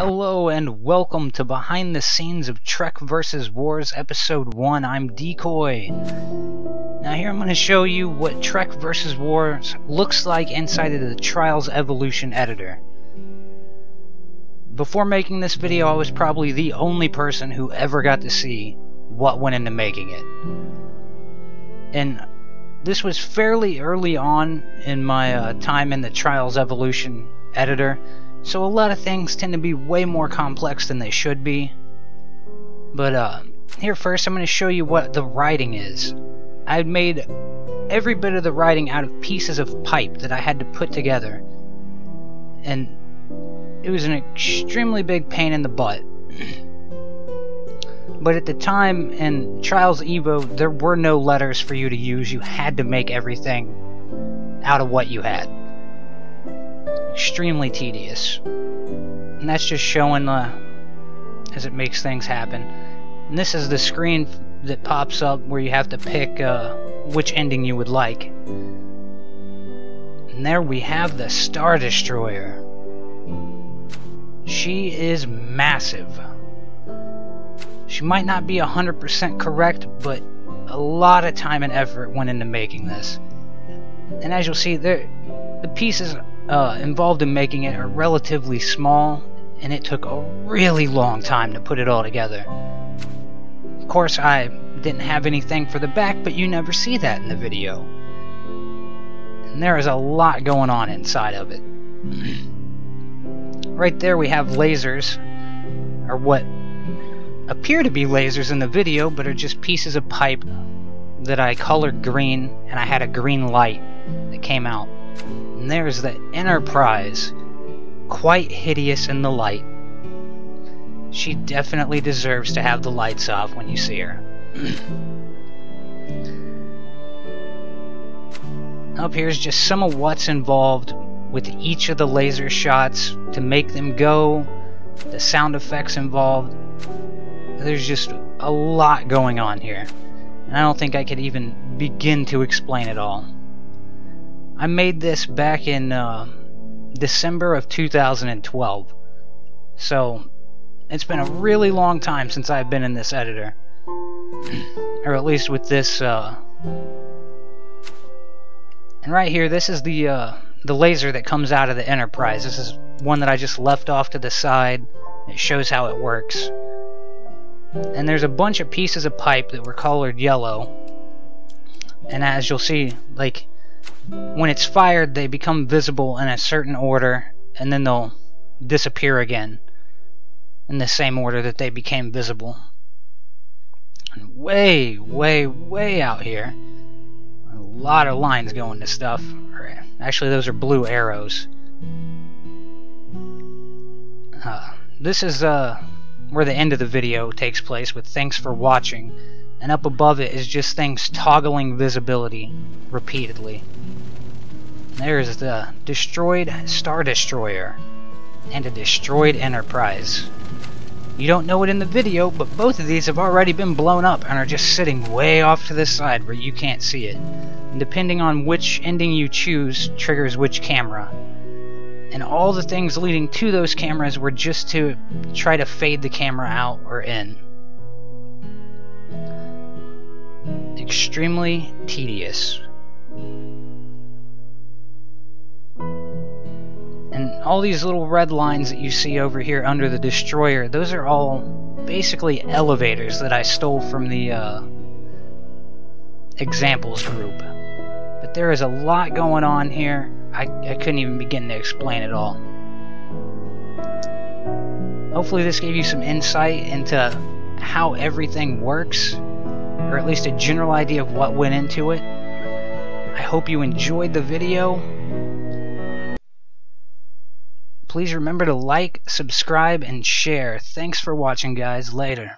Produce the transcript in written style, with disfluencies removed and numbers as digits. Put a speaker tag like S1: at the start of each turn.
S1: Hello and welcome to Behind the Scenes of Trek vs. Wars Episode 1. I'm Decoy. Now here I'm going to show you what Trek vs. Wars looks like inside of the Trials Evolution editor. Before making this video, I was probably the only person who ever got to see what went into making it. And this was fairly early on in my time in the Trials Evolution editor. So a lot of things tend to be way more complex than they should be. But here first I'm going to show you what the writing is. I made every bit of the writing out of pieces of pipe that I had to put together. And it was an extremely big pain in the butt. But at the time in Trials Evo, there were no letters for you to use. You had to make everything out of what you had. Extremely tedious, and that's just showing as it makes things happen. And this is the screen that pops up where you have to pick which ending you would like. And there we have the Star Destroyer. She is massive. She might not be 100% correct, but a lot of time and effort went into making this. And as you'll see, the pieces involved in making it are relatively small, and it took a really long time to put it all together. Of course, I didn't have anything for the back, but you never see that in the video. And there is a lot going on inside of it. Right there we have lasers, or what appear to be lasers in the video, but are just pieces of pipe that I colored green, and I had a green light that came out. And there's the Enterprise, quite hideous in the light. She definitely deserves to have the lights off when you see her. Up here's just some of what's involved with each of the laser shots to make them go, the sound effects involved. There's just a lot going on here, and I don't think I could even begin to explain it all. I made this back in December of 2012, so it's been a really long time since I've been in this editor, or at least with this. And right here, this is the laser that comes out of the Enterprise. This is one that I just left off to the side. It shows how it works. And there's a bunch of pieces of pipe that were colored yellow, and as you'll see, like, when it's fired, they become visible in a certain order, and then they'll disappear again in the same order that they became visible. And way, way, way out here, a lot of lines going to stuff. Actually, those are blue arrows. This is where the end of the video takes place, with thanks for watching, and up above it is just things toggling visibility repeatedly. There's the destroyed Star Destroyer and a destroyed Enterprise. You don't know it in the video, but both of these have already been blown up and are just sitting way off to the side where you can't see it. And depending on which ending you choose triggers which camera. And all the things leading to those cameras were just to try to fade the camera out or in. Extremely tedious. And all these little red lines that you see over here under the destroyer, those are all basically elevators that I stole from the examples group. But there is a lot going on here. I couldn't even begin to explain it all. Hopefully this gave you some insight into how everything works, or at least a general idea of what went into it. I hope you enjoyed the video. Please remember to like, subscribe, and share. Thanks for watching, guys. Later.